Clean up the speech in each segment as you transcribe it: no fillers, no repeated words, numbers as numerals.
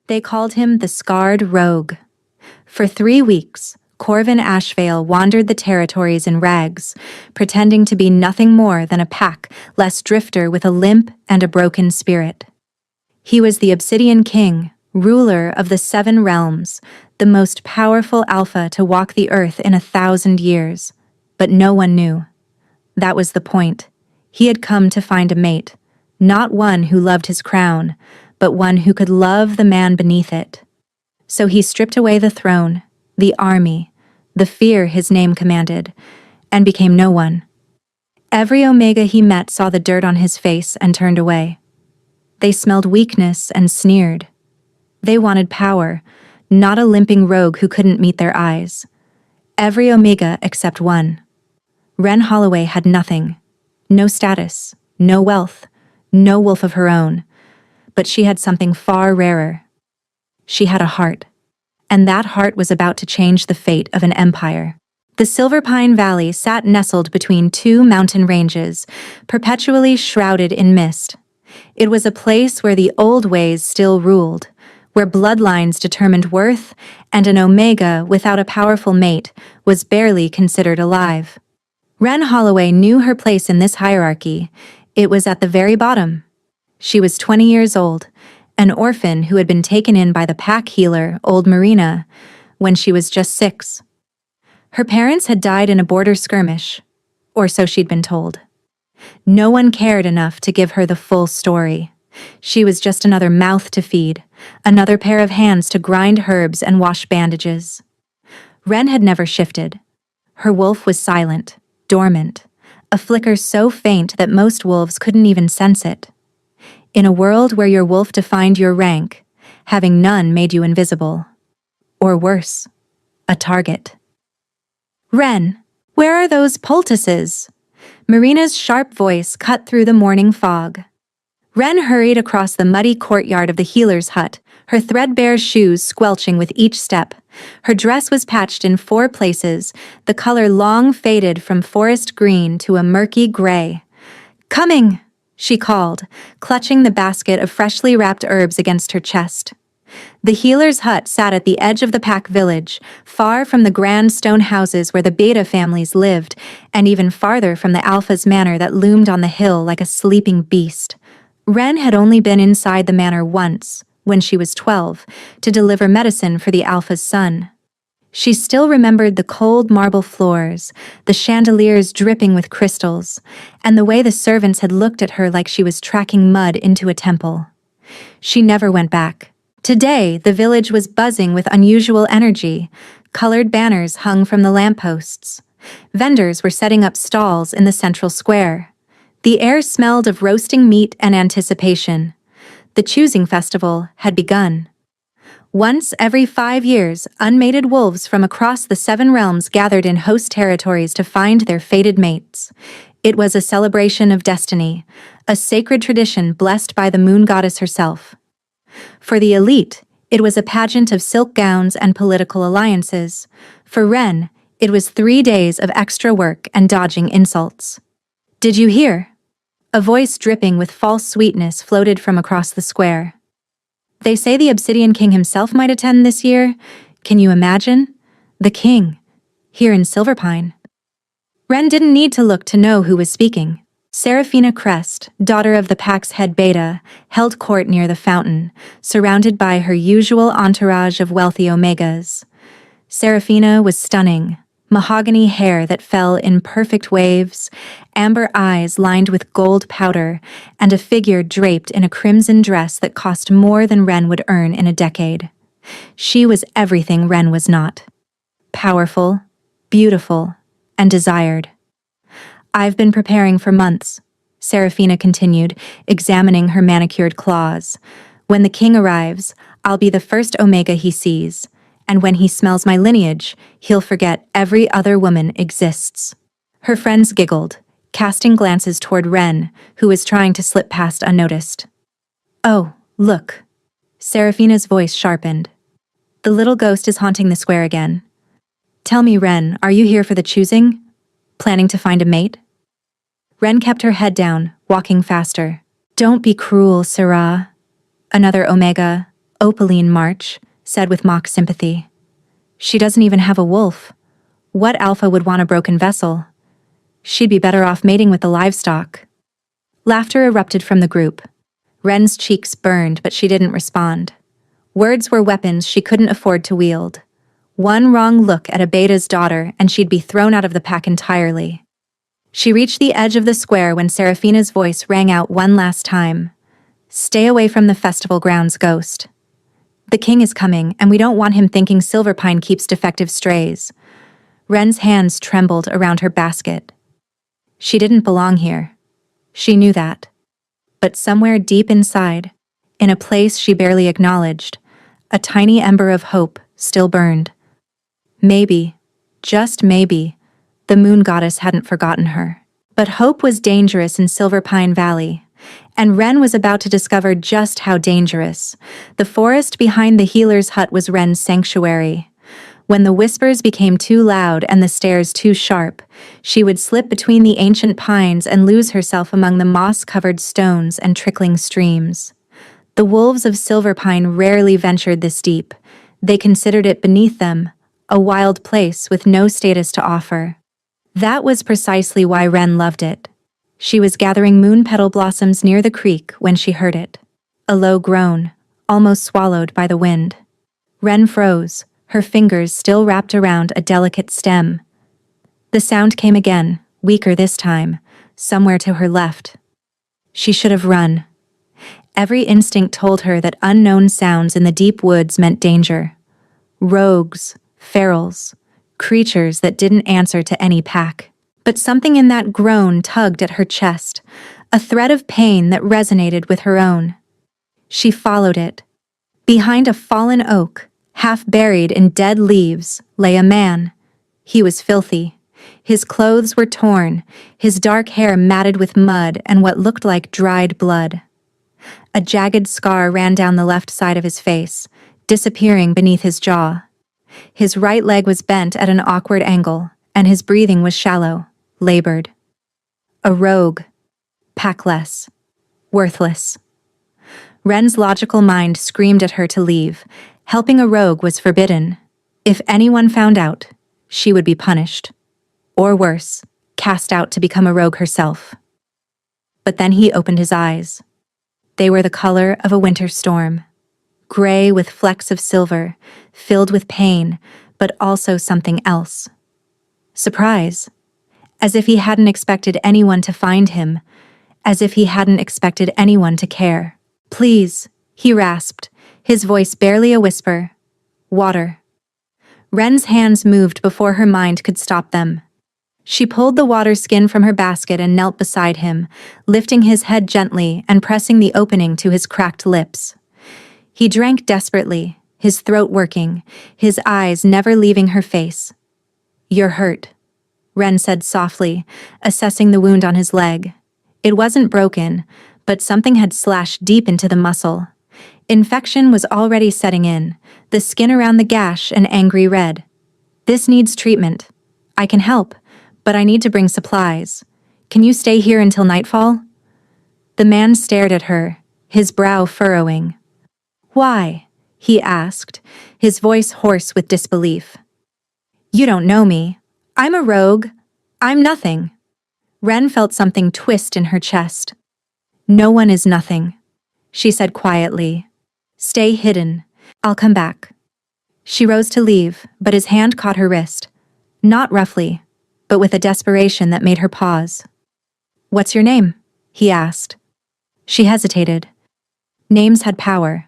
They called him the Scarred Rogue. For 3 weeks, Corvin Ashvale wandered the territories in rags, pretending to be nothing more than a pack-less drifter with a limp and a broken spirit. He was the Obsidian King, ruler of the 7 realms, the most powerful alpha to walk the earth in 1,000 years. But no one knew. That was the point. He had come to find a mate, not one who loved his crown, but one who could love the man beneath it. So he stripped away the throne, the army, the fear his name commanded, and became no one. Every Omega he met saw the dirt on his face and turned away. They smelled weakness and sneered. They wanted power, not a limping rogue who couldn't meet their eyes. Every Omega except one. Ren Holloway had nothing. No status, no wealth, no wolf of her own. But she had something far rarer. She had a heart. And that heart was about to change the fate of an empire. The Silver Pine Valley sat nestled between 2 mountain ranges, perpetually shrouded in mist. It was a place where the old ways still ruled, where bloodlines determined worth, and an Omega without a powerful mate was barely considered alive. Ren Holloway knew her place in this hierarchy. It was at the very bottom. She was 20 years old, an orphan who had been taken in by the pack healer, Old Marina, when she was just 6. Her parents had died in a border skirmish, or so she'd been told. No one cared enough to give her the full story. She was just another mouth to feed, another pair of hands to grind herbs and wash bandages. Ren had never shifted. Her wolf was silent, dormant, a flicker so faint that most wolves couldn't even sense it. In a world where your wolf defined your rank, having none made you invisible. Or worse, a target. Ren, where are those poultices? Marina's sharp voice cut through the morning fog. Ren hurried across the muddy courtyard of the healer's hut, her threadbare shoes squelching with each step. Her dress was patched in 4 places, the color long faded from forest green to a murky gray. "Coming!" she called, clutching the basket of freshly wrapped herbs against her chest. The healer's hut sat at the edge of the pack village, far from the grand stone houses where the Beta families lived, and even farther from the Alpha's manor that loomed on the hill like a sleeping beast. Ren had only been inside the manor once, when she was 12, to deliver medicine for the Alpha's son. She still remembered the cold marble floors, the chandeliers dripping with crystals, and the way the servants had looked at her like she was tracking mud into a temple. She never went back. Today, the village was buzzing with unusual energy. Colored banners hung from the lampposts. Vendors were setting up stalls in the central square. The air smelled of roasting meat and anticipation. The choosing festival had begun. Once every 5 years, unmated wolves from across the 7 realms gathered in host territories to find their fated mates. It was a celebration of destiny, a sacred tradition blessed by the moon goddess herself. For the elite, it was a pageant of silk gowns and political alliances. For Ren, it was 3 days of extra work and dodging insults. "Did you hear?" A voice dripping with false sweetness floated from across the square. "They say the Obsidian King himself might attend this year. Can you imagine? The king, here in Silverpine." Ren didn't need to look to know who was speaking. Seraphina Crest, daughter of the pack's head Beta, held court near the fountain, surrounded by her usual entourage of wealthy Omegas. Seraphina was stunning. Mahogany hair that fell in perfect waves, amber eyes lined with gold powder, and a figure draped in a crimson dress that cost more than Ren would earn in a decade. She was everything Ren was not. Powerful, beautiful, and desired. "I've been preparing for months," Seraphina continued, examining her manicured claws. "When the king arrives, I'll be the first Omega he sees. And when he smells my lineage, he'll forget every other woman exists." Her friends giggled, casting glances toward Ren, who was trying to slip past unnoticed. "Oh, look." Seraphina's voice sharpened. "The little ghost is haunting the square again. Tell me, Ren, are you here for the choosing? Planning to find a mate?" Ren kept her head down, walking faster. "Don't be cruel, Sarah." Another Omega, Opaline March said with mock sympathy. She doesn't even have a wolf. What alpha would want a broken vessel? She'd be better off mating with the livestock. Laughter erupted from the group. Wren's cheeks burned, but she didn't respond. Words were weapons she couldn't afford to wield. One wrong look at a beta's daughter and she'd be thrown out of the pack entirely. She reached the edge of the square when Seraphina's voice rang out one last time. Stay away from the festival grounds, Ghost. The king is coming, and we don't want him thinking Silverpine keeps defective strays. Wren's hands trembled around her basket. She didn't belong here. She knew that. But somewhere deep inside, in a place she barely acknowledged, a tiny ember of hope still burned. Maybe, just maybe, the moon goddess hadn't forgotten her. But hope was dangerous in Silverpine Valley, and Wren was about to discover just how dangerous. The forest behind the healer's hut was Wren's sanctuary. When the whispers became too loud and the stares too sharp, she would slip between the ancient pines and lose herself among the moss-covered stones and trickling streams. The wolves of Silverpine rarely ventured this deep. They considered it beneath them, a wild place with no status to offer. That was precisely why Wren loved it. She was gathering moon petal blossoms near the creek when she heard it. A low groan, almost swallowed by the wind. Wren froze, her fingers still wrapped around a delicate stem. The sound came again, weaker this time, somewhere to her left. She should have run. Every instinct told her that unknown sounds in the deep woods meant danger. Rogues, ferals, creatures that didn't answer to any pack. But something in that groan tugged at her chest, a thread of pain that resonated with her own. She followed it. Behind a fallen oak, half buried in dead leaves, lay a man. He was filthy. His clothes were torn, his dark hair matted with mud and what looked like dried blood. A jagged scar ran down the left side of his face, disappearing beneath his jaw. His right leg was bent at an awkward angle, and his breathing was shallow, labored. A rogue. Packless. Worthless. Wren's logical mind screamed at her to leave. Helping a rogue was forbidden. If anyone found out, she would be punished. Or worse, cast out to become a rogue herself. But then he opened his eyes. They were the color of a winter storm. Gray with flecks of silver, filled with pain, but also something else. Surprise. As if he hadn't expected anyone to find him. As if he hadn't expected anyone to care. Please, he rasped, his voice barely a whisper. Water. Wren's hands moved before her mind could stop them. She pulled the water skin from her basket and knelt beside him, lifting his head gently and pressing the opening to his cracked lips. He drank desperately, his throat working, his eyes never leaving her face. You're hurt, Wren said softly, assessing the wound on his leg. It wasn't broken, but something had slashed deep into the muscle. Infection was already setting in, the skin around the gash an angry red. This needs treatment. I can help, but I need to bring supplies. Can you stay here until nightfall? The man stared at her, his brow furrowing. Why? He asked, his voice hoarse with disbelief. You don't know me. I'm a rogue. I'm nothing. Wren felt something twist in her chest. No one is nothing, she said quietly. Stay hidden. I'll come back. She rose to leave, but his hand caught her wrist. Not roughly, but with a desperation that made her pause. What's your name? He asked. She hesitated. Names had power,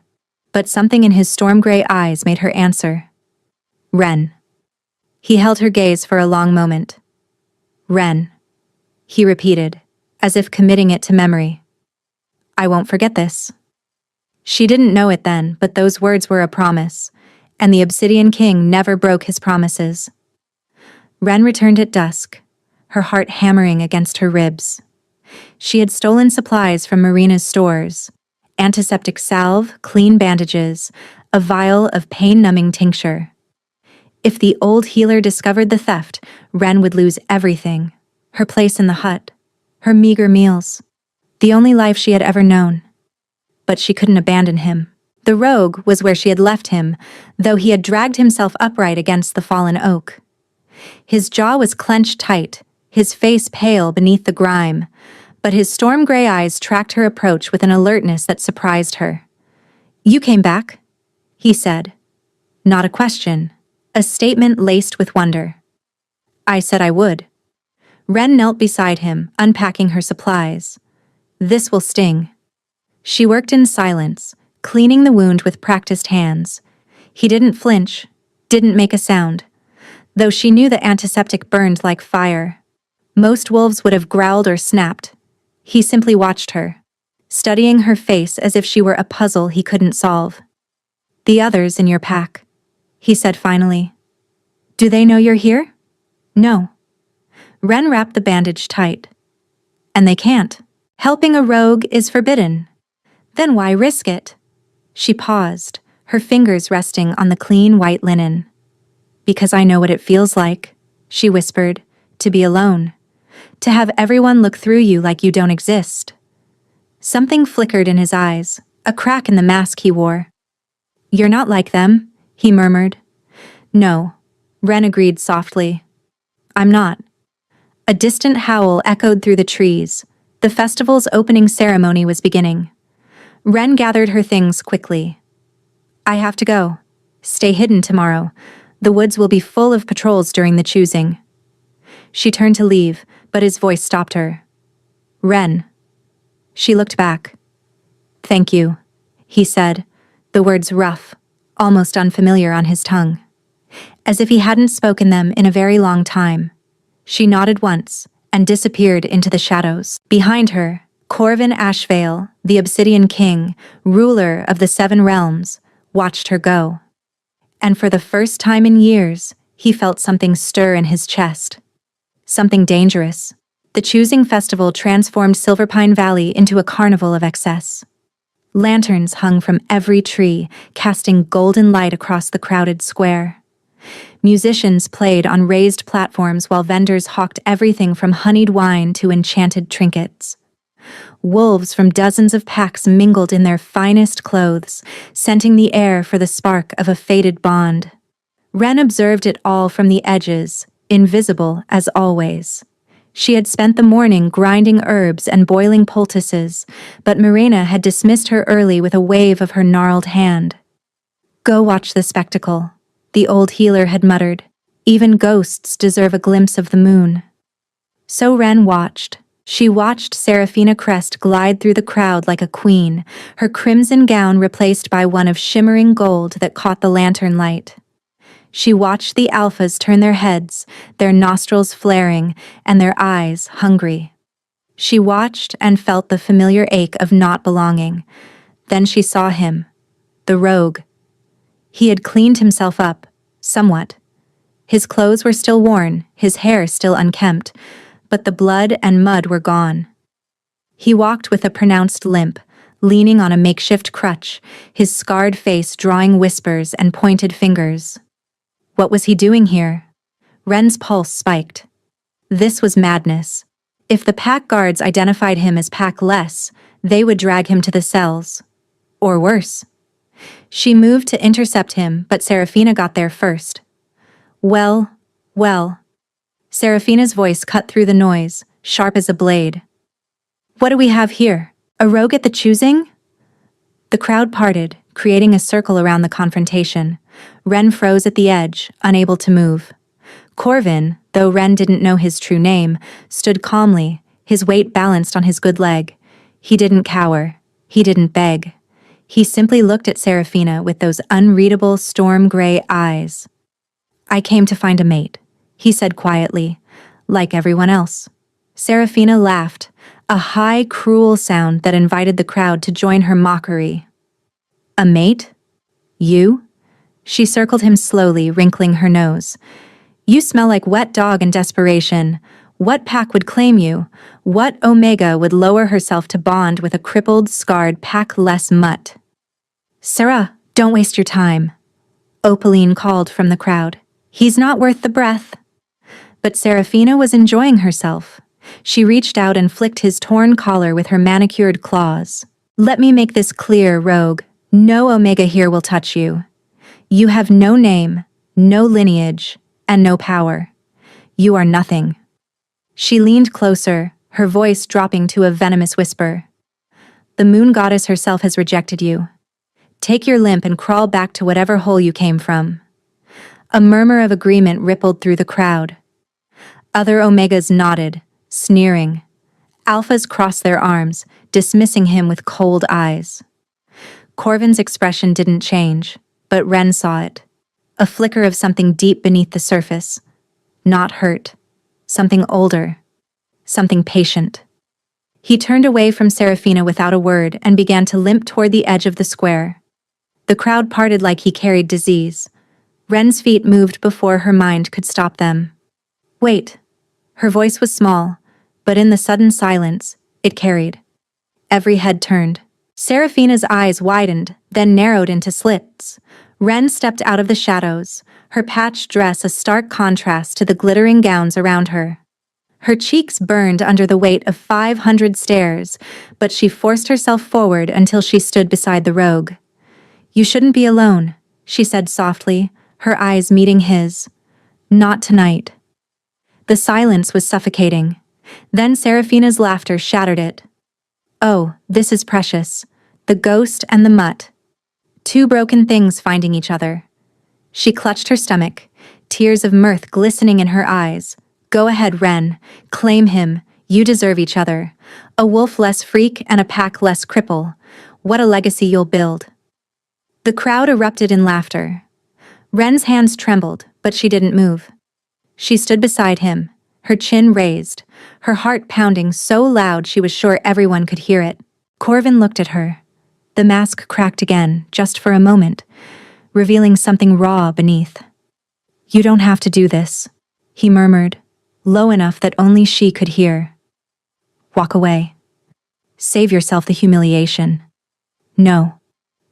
but something in his storm-gray eyes made her answer. Wren. He held her gaze for a long moment. Wren, he repeated, as if committing it to memory. I won't forget this. She didn't know it then, but those words were a promise, and the Obsidian King never broke his promises. Wren returned at dusk, her heart hammering against her ribs. She had stolen supplies from Marina's stores, antiseptic salve, clean bandages, a vial of pain-numbing tincture. If the old healer discovered the theft, Wren would lose everything. Her place in the hut, her meager meals, the only life she had ever known. But she couldn't abandon him. The rogue was where she had left him, though he had dragged himself upright against the fallen oak. His jaw was clenched tight, his face pale beneath the grime, but his storm-gray eyes tracked her approach with an alertness that surprised her. "You came back?" he said. Not a question, a statement laced with wonder. "I said I would." Ren knelt beside him, unpacking her supplies. "This will sting." She worked in silence, cleaning the wound with practiced hands. He didn't flinch, didn't make a sound, though she knew the antiseptic burned like fire. Most wolves would have growled or snapped. He simply watched her, studying her face as if she were a puzzle he couldn't solve. "The others in your pack," he said finally. "Do they know you're here?" "No." Ren wrapped the bandage tight. "And they can't. Helping a rogue is forbidden. Then why risk it?" She paused, her fingers resting on the clean white linen. "Because I know what it feels like," she whispered, "to be alone. To have everyone look through you like you don't exist." Something flickered in his eyes, a crack in the mask he wore. "You're not like them," he murmured. "No," Ren agreed softly. "I'm not." A distant howl echoed through the trees. The festival's opening ceremony was beginning. Ren gathered her things quickly. "I have to go. Stay hidden tomorrow. The woods will be full of patrols during the choosing." She turned to leave, but his voice stopped her. "Ren." She looked back. "Thank you," he said, the words rough, almost unfamiliar on his tongue, as if he hadn't spoken them in a very long time. She nodded once and disappeared into the shadows. Behind her, Corvin Ashvale, the Obsidian King, ruler of the Seven Realms, watched her go. And for the first time in years, he felt something stir in his chest. Something dangerous. The choosing festival transformed Silverpine Valley into a carnival of excess. Lanterns hung from every tree, casting golden light across the crowded square. Musicians played on raised platforms while vendors hawked everything from honeyed wine to enchanted trinkets. Wolves from dozens of packs mingled in their finest clothes, scenting the air for the spark of a fated bond. Ren observed it all from the edges, invisible as always. She had spent the morning grinding herbs and boiling poultices, but Marina had dismissed her early with a wave of her gnarled hand. "Go watch the spectacle," the old healer had muttered. "Even ghosts deserve a glimpse of the moon." So Ren watched. She watched Seraphina Crest glide through the crowd like a queen, her crimson gown replaced by one of shimmering gold that caught the lantern light. She watched the alphas turn their heads, their nostrils flaring, and their eyes hungry. She watched and felt the familiar ache of not belonging. Then she saw him, the rogue. He had cleaned himself up, somewhat. His clothes were still worn, his hair still unkempt, but the blood and mud were gone. He walked with a pronounced limp, leaning on a makeshift crutch, his scarred face drawing whispers and pointed fingers. What was he doing here? Ren's pulse spiked. This was madness. If the pack guards identified him as packless, they would drag him to the cells. Or worse. She moved to intercept him, but Seraphina got there first. Well. Seraphina's voice cut through the noise, sharp as a blade. "What do we have here? A rogue at the choosing?" The crowd parted, creating a circle around the confrontation. Ren froze at the edge, unable to move. Corvin, though Ren didn't know his true name, stood calmly, his weight balanced on his good leg. He didn't cower. He didn't beg. He simply looked at Seraphina with those unreadable storm-gray eyes. "I came to find a mate," he said quietly, "like everyone else." Seraphina laughed, a high, cruel sound that invited the crowd to join her mockery. "A mate? You?" She circled him slowly, wrinkling her nose. "You smell like wet dog in desperation. What pack would claim you? What Omega would lower herself to bond with a crippled, scarred, pack-less mutt?" "Sarah, don't waste your time," Opaline called from the crowd. "He's not worth the breath." But Seraphina was enjoying herself. She reached out and flicked his torn collar with her manicured claws. "Let me make this clear, rogue. No Omega here will touch you. You have no name, no lineage, and no power. You are nothing. She leaned closer, her voice dropping to a venomous whisper. The moon goddess herself has rejected you. Take your limp and crawl back to whatever hole you came from. A murmur of agreement rippled through the crowd. Other Omegas nodded, sneering. Alphas crossed their arms, dismissing him with cold eyes. Corvin's expression didn't change, but Ren saw it. A flicker of something deep beneath the surface. Not hurt. Something older. Something patient. He turned away from Seraphina without a word and began to limp toward the edge of the square. The crowd parted like he carried disease. Ren's feet moved before her mind could stop them. Wait. Her voice was small, but in the sudden silence, it carried. Every head turned. Seraphina's eyes widened, then narrowed into slits. Ren stepped out of the shadows, her patched dress a stark contrast to the glittering gowns around her. Her cheeks burned under the weight of 500 stares, but she forced herself forward until she stood beside the rogue. You shouldn't be alone, she said softly, her eyes meeting his. Not tonight. The silence was suffocating. Then Seraphina's laughter shattered it. Oh, this is precious. The ghost and the mutt. Two broken things finding each other. She clutched her stomach, tears of mirth glistening in her eyes. Go ahead, Ren. Claim him. You deserve each other. A wolf less freak and a pack less cripple. What a legacy you'll build. The crowd erupted in laughter. Ren's hands trembled, but she didn't move. She stood beside him, her chin raised, her heart pounding so loud she was sure everyone could hear it. Corvin looked at her. The mask cracked again, just for a moment, revealing something raw beneath. You don't have to do this, he murmured, low enough that only she could hear. Walk away. Save yourself the humiliation. No,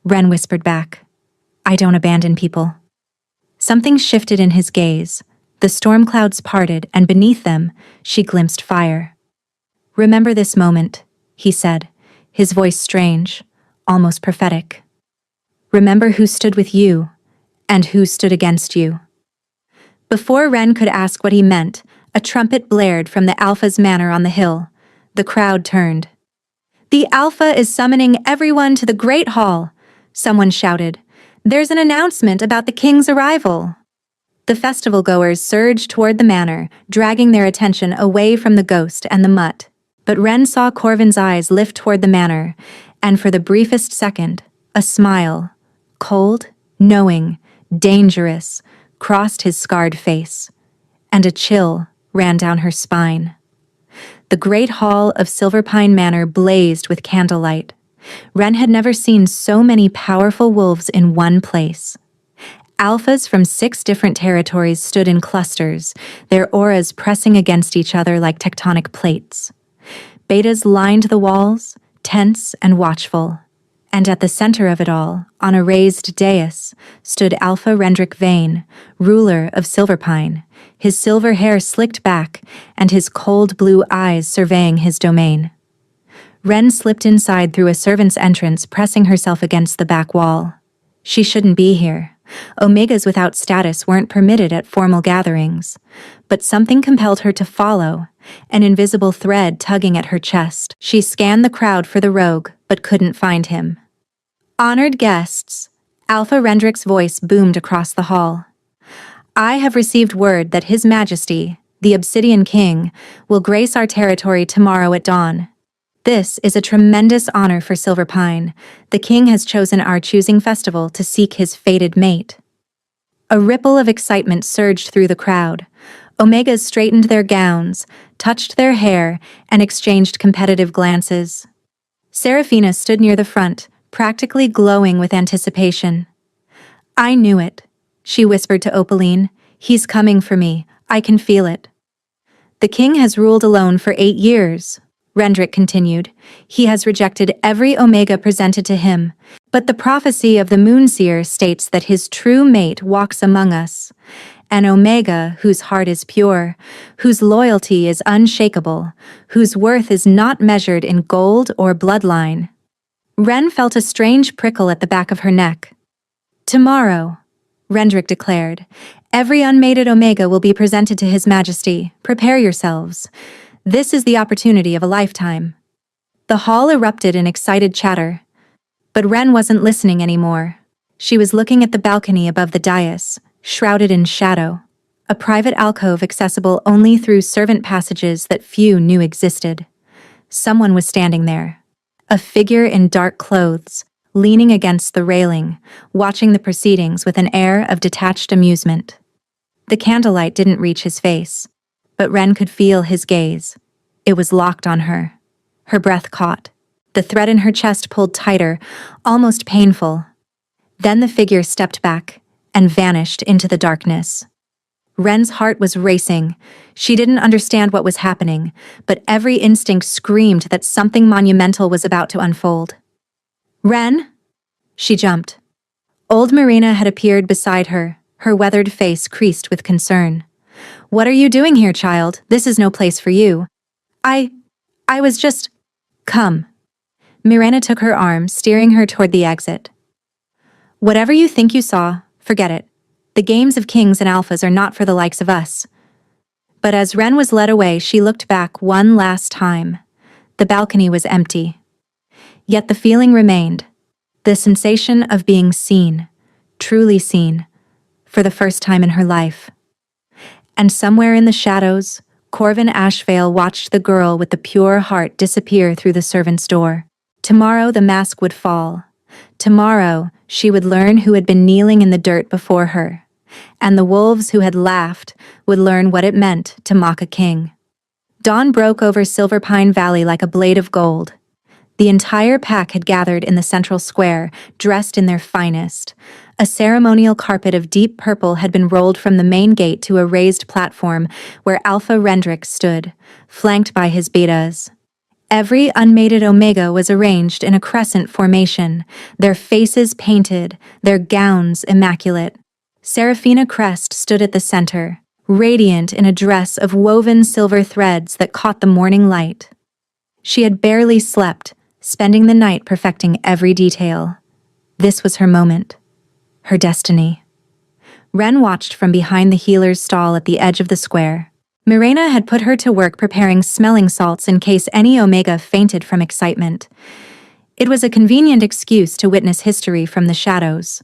Ren whispered back. I don't abandon people. Something shifted in his gaze. The storm clouds parted, and beneath them, she glimpsed fire. Remember this moment, he said, his voice strange, almost prophetic. Remember who stood with you, and who stood against you. Before Ren could ask what he meant, a trumpet blared from the Alpha's manor on the hill. The crowd turned. The Alpha is summoning everyone to the Great Hall, someone shouted. There's an announcement about the king's arrival. The festival-goers surged toward the manor, dragging their attention away from the ghost and the mutt. But Ren saw Corvin's eyes lift toward the manor, and for the briefest second, a smile, cold, knowing, dangerous, crossed his scarred face, and a chill ran down her spine. The great hall of Silverpine Manor blazed with candlelight. Ren had never seen so many powerful wolves in one place. Alphas from 6 different territories stood in clusters, their auras pressing against each other like tectonic plates. Betas lined the walls, tense and watchful. And at the center of it all, on a raised dais, stood Alpha Rendrick Vane, ruler of Silverpine, his silver hair slicked back and his cold blue eyes surveying his domain. Ren slipped inside through a servant's entrance, pressing herself against the back wall. She shouldn't be here. Omegas without status weren't permitted at formal gatherings. But something compelled her to follow, an invisible thread tugging at her chest. She scanned the crowd for the rogue, but couldn't find him. Honored guests, Alpha Rendrick's voice boomed across the hall. I have received word that His Majesty, the Obsidian King, will grace our territory tomorrow at dawn. This is a tremendous honor for Silverpine. The king has chosen our choosing festival to seek his fated mate. A ripple of excitement surged through the crowd. Omegas straightened their gowns, touched their hair, and exchanged competitive glances. Seraphina stood near the front, practically glowing with anticipation. I knew it, she whispered to Opaline. He's coming for me. I can feel it. The king has ruled alone for 8 years. Rendrick continued. He has rejected every Omega presented to him, but the prophecy of the Moonseer states that his true mate walks among us, an Omega whose heart is pure, whose loyalty is unshakable, whose worth is not measured in gold or bloodline. Ren felt a strange prickle at the back of her neck. "Tomorrow," Rendrick declared, "every unmated Omega will be presented to His Majesty. Prepare yourselves. This is the opportunity of a lifetime." The hall erupted in excited chatter. But Ren wasn't listening anymore. She was looking at the balcony above the dais, shrouded in shadow, a private alcove accessible only through servant passages that few knew existed. Someone was standing there, a figure in dark clothes, leaning against the railing, watching the proceedings with an air of detached amusement. The candlelight didn't reach his face, but Ren could feel his gaze. It was locked on her. Her breath caught. The thread in her chest pulled tighter, almost painful. Then the figure stepped back and vanished into the darkness. Ren's heart was racing. She didn't understand what was happening, but every instinct screamed that something monumental was about to unfold. "Ren?" She jumped. Old Marina had appeared beside her, her weathered face creased with concern. "What are you doing here, child? This is no place for you." I was just... Come." Mirena took her arm, steering her toward the exit. "Whatever you think you saw, forget it. The games of kings and alphas are not for the likes of us." But as Ren was led away, she looked back one last time. The balcony was empty. Yet the feeling remained. The sensation of being seen, truly seen, for the first time in her life. And somewhere in the shadows, Corvin Ashvale watched the girl with the pure heart disappear through the servant's door. Tomorrow the mask would fall. Tomorrow she would learn who had been kneeling in the dirt before her. And the wolves who had laughed would learn what it meant to mock a king. Dawn broke over Silverpine Valley like a blade of gold. The entire pack had gathered in the central square, dressed in their finest. A ceremonial carpet of deep purple had been rolled from the main gate to a raised platform where Alpha Rendrick stood, flanked by his betas. Every unmated Omega was arranged in a crescent formation, their faces painted, their gowns immaculate. Seraphina Crest stood at the center, radiant in a dress of woven silver threads that caught the morning light. She had barely slept, spending the night perfecting every detail. This was her moment, her destiny. Ren watched from behind the healer's stall at the edge of the square. Mirena had put her to work preparing smelling salts in case any Omega fainted from excitement. It was a convenient excuse to witness history from the shadows.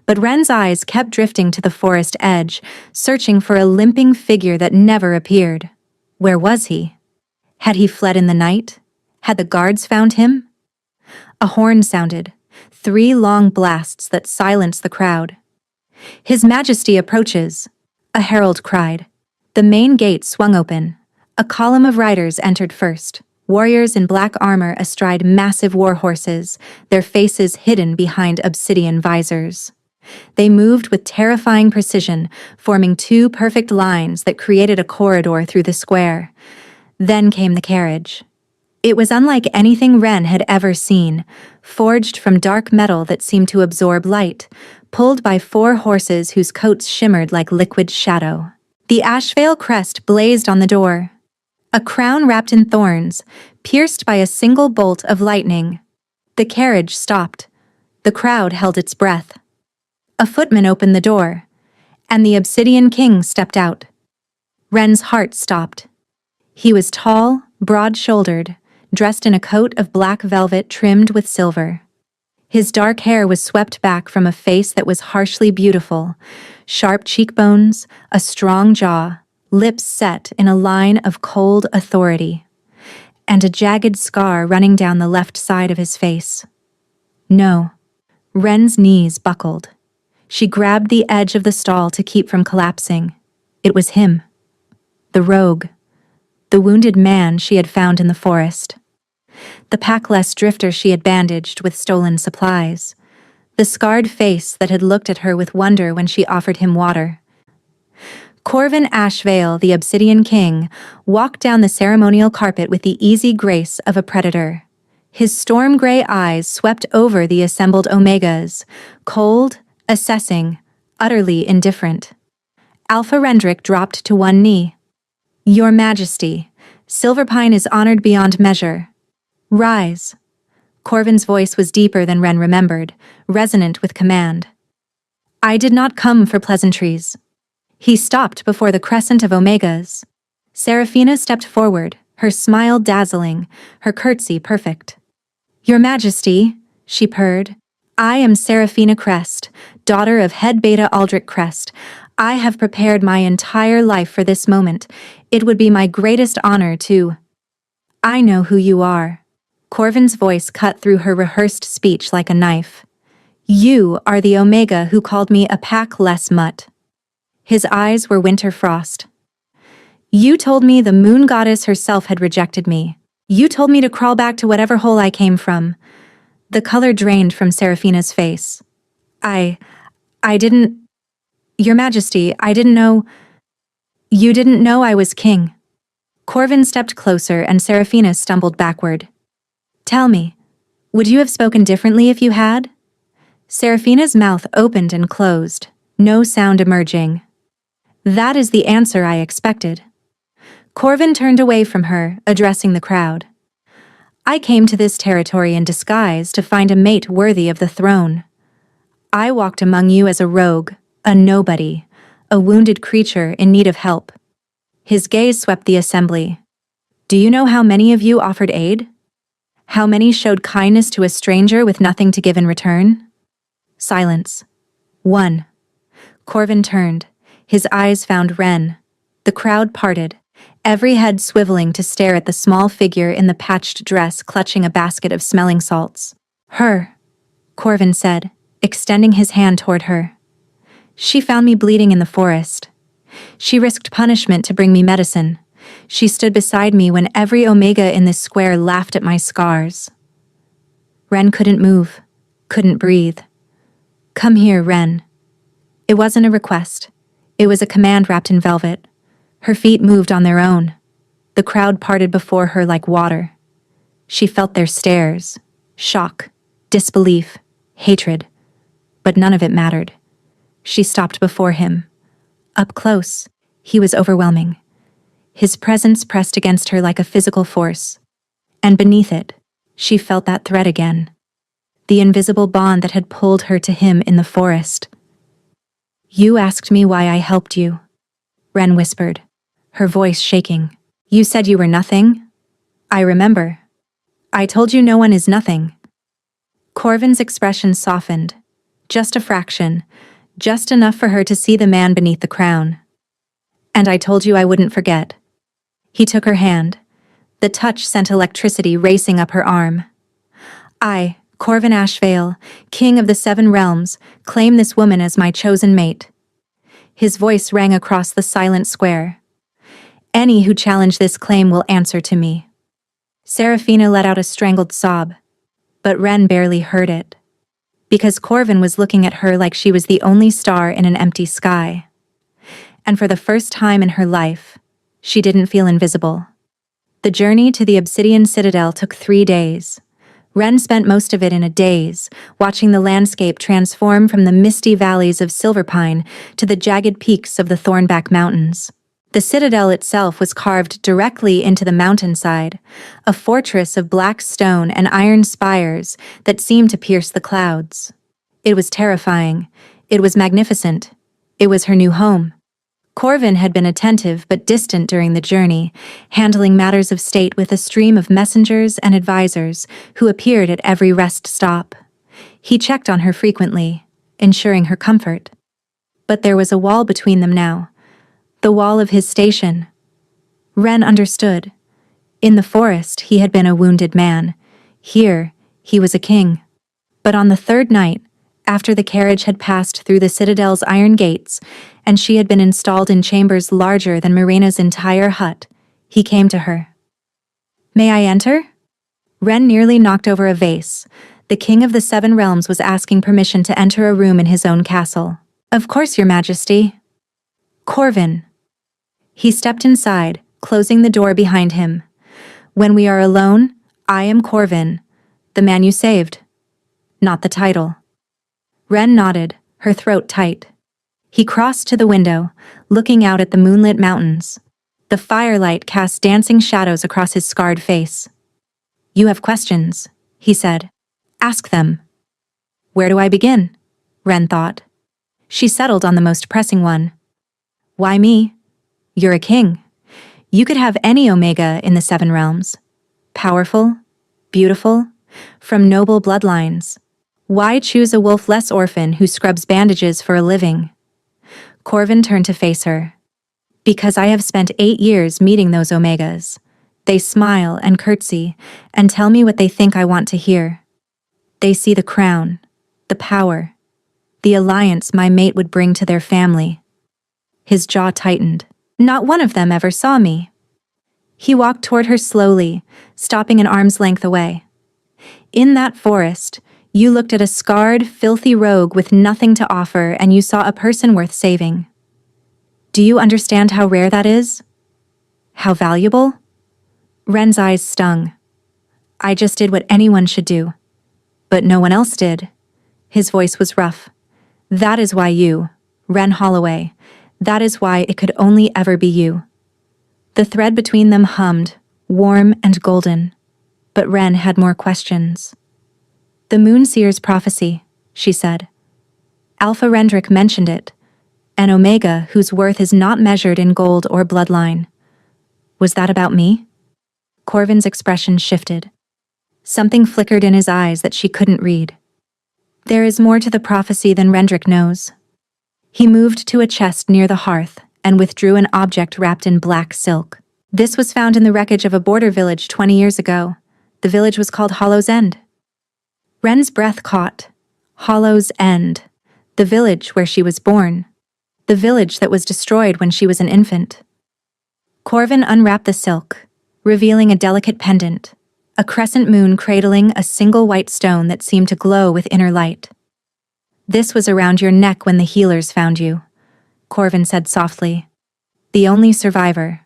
But Ren's eyes kept drifting to the forest edge, searching for a limping figure that never appeared. Where was he? Had he fled in the night? Had the guards found him? A horn sounded, 3 long blasts that silenced the crowd. "His Majesty approaches," a herald cried. The main gate swung open. A column of riders entered first, warriors in black armor astride massive war horses, their faces hidden behind obsidian visors. They moved with terrifying precision, forming 2 perfect lines that created a corridor through the square. Then came the carriage. It was unlike anything Ren had ever seen, forged from dark metal that seemed to absorb light, pulled by 4 horses whose coats shimmered like liquid shadow. The Ashvale crest blazed on the door. A crown wrapped in thorns, pierced by a single bolt of lightning. The carriage stopped. The crowd held its breath. A footman opened the door, and the Obsidian King stepped out. Ren's heart stopped. He was tall, broad-shouldered, dressed in a coat of black velvet trimmed with silver. His dark hair was swept back from a face that was harshly beautiful, sharp cheekbones, a strong jaw, lips set in a line of cold authority, and a jagged scar running down the left side of his face. No. Ren's knees buckled. She grabbed the edge of the stall to keep from collapsing. It was him. The rogue. The wounded man she had found in the forest. The packless drifter she had bandaged with stolen supplies. The scarred face that had looked at her with wonder when she offered him water. Corvin Ashvale, the Obsidian King, walked down the ceremonial carpet with the easy grace of a predator. His storm-gray eyes swept over the assembled Omegas, cold, assessing, utterly indifferent. Alpha Rendrick dropped to one knee. "Your Majesty, Silverpine is honored beyond measure. Rise." Corvin's voice was deeper than Ren remembered, resonant with command. I did not come for pleasantries. He stopped before the crescent of omegas. Seraphina stepped forward, her smile dazzling, her curtsy perfect. Your Majesty, she purred. I am Seraphina Crest, daughter of head Beta Aldrich Crest. I have prepared my entire life for this moment. It would be my greatest honor to... I know who you are. Corvin's voice cut through her rehearsed speech like a knife. You are the Omega who called me a pack less mutt. His eyes were winter frost. You told me the moon goddess herself had rejected me. You told me to crawl back to whatever hole I came from. The color drained from Seraphina's face. I didn't... Your Majesty, I didn't know... You didn't know I was king. Corvin stepped closer and Seraphina stumbled backward. Tell me, would you have spoken differently if you had? Seraphina's mouth opened and closed, no sound emerging. That is the answer I expected. Corvin turned away from her, addressing the crowd. I came to this territory in disguise to find a mate worthy of the throne. I walked among you as a rogue, a nobody, a wounded creature in need of help. His gaze swept the assembly. Do you know how many of you offered aid? How many showed kindness to a stranger with nothing to give in return? Silence. 1. Corvin turned. His eyes found Ren. The crowd parted, every head swiveling to stare at the small figure in the patched dress clutching a basket of smelling salts. Her, Corvin said, extending his hand toward her. She found me bleeding in the forest. She risked punishment to bring me medicine. She stood beside me when every Omega in this square laughed at my scars. Ren couldn't move, couldn't breathe. Come here, Ren. It wasn't a request. It was a command wrapped in velvet. Her feet moved on their own. The crowd parted before her like water. She felt their stares, shock, disbelief, hatred. But none of it mattered. She stopped before him. Up close, he was overwhelming. His presence pressed against her like a physical force. And beneath it, she felt that thread again. The invisible bond that had pulled her to him in the forest. You asked me why I helped you, Ren whispered, her voice shaking. You said you were nothing? I remember. I told you no one is nothing. Corvin's expression softened. Just a fraction, just enough for her to see the man beneath the crown. And I told you I wouldn't forget. He took her hand. The touch sent electricity racing up her arm. I, Corvin Ashvale, king of the 7 realms, claim this woman as my chosen mate. His voice rang across the silent square. Any who challenge this claim will answer to me. Seraphina let out a strangled sob, but Ren barely heard it. Because Corvin was looking at her like she was the only star in an empty sky. And for the first time in her life, she didn't feel invisible. The journey to the Obsidian Citadel took 3 days. Ren spent most of it in a daze, watching the landscape transform from the misty valleys of Silverpine to the jagged peaks of the Thornback Mountains. The citadel itself was carved directly into the mountainside, a fortress of black stone and iron spires that seemed to pierce the clouds. It was terrifying. It was magnificent. It was her new home. Corvin had been attentive but distant during the journey, handling matters of state with a stream of messengers and advisors who appeared at every rest stop. He checked on her frequently, ensuring her comfort. But there was a wall between them now. The wall of his station. Ren understood. In the forest, he had been a wounded man. Here, he was a king. But on the 3rd night, after the carriage had passed through the citadel's iron gates, and she had been installed in chambers larger than Mirena's entire hut, he came to her. May I enter? Ren nearly knocked over a vase. The king of the 7 realms was asking permission to enter a room in his own castle. Of course, your majesty. Corvin. He stepped inside, closing the door behind him. When we are alone, I am Corvin, the man you saved. Not the title. Ren nodded, her throat tight. He crossed to the window, looking out at the moonlit mountains. The firelight cast dancing shadows across his scarred face. You have questions, he said. Ask them. Where do I begin? Ren thought. She settled on the most pressing one. Why me? You're a king. You could have any Omega in the Seven Realms. Powerful, beautiful, from noble bloodlines. Why choose a wolf-less orphan who scrubs bandages for a living? Corvin turned to face her. Because I have spent 8 years meeting those Omegas. They smile and curtsy and tell me what they think I want to hear. They see the crown, the power, the alliance my mate would bring to their family. His jaw tightened. Not one of them ever saw me. He walked toward her slowly, stopping an arm's length away. In that forest, you looked at a scarred, filthy rogue with nothing to offer, and you saw a person worth saving. Do you understand how rare that is? How valuable? Ren's eyes stung. I just did what anyone should do. But no one else did. His voice was rough. That is why you, Ren Holloway, that is why it could only ever be you. The thread between them hummed, warm and golden. But Ren had more questions. The Moonseer's prophecy, she said. Alpha Rendrick mentioned it. An Omega whose worth is not measured in gold or bloodline. Was that about me? Corvin's expression shifted. Something flickered in his eyes that she couldn't read. There is more to the prophecy than Rendrick knows. He moved to a chest near the hearth and withdrew an object wrapped in black silk. This was found in the wreckage of a border village 20 years ago. The village was called Hollow's End. Ren's breath caught. Hollow's End. The village where she was born. The village that was destroyed when she was an infant. Corvin unwrapped the silk, revealing a delicate pendant, a crescent moon cradling a single white stone that seemed to glow with inner light. This was around your neck when the healers found you, Corvin said softly. The only survivor.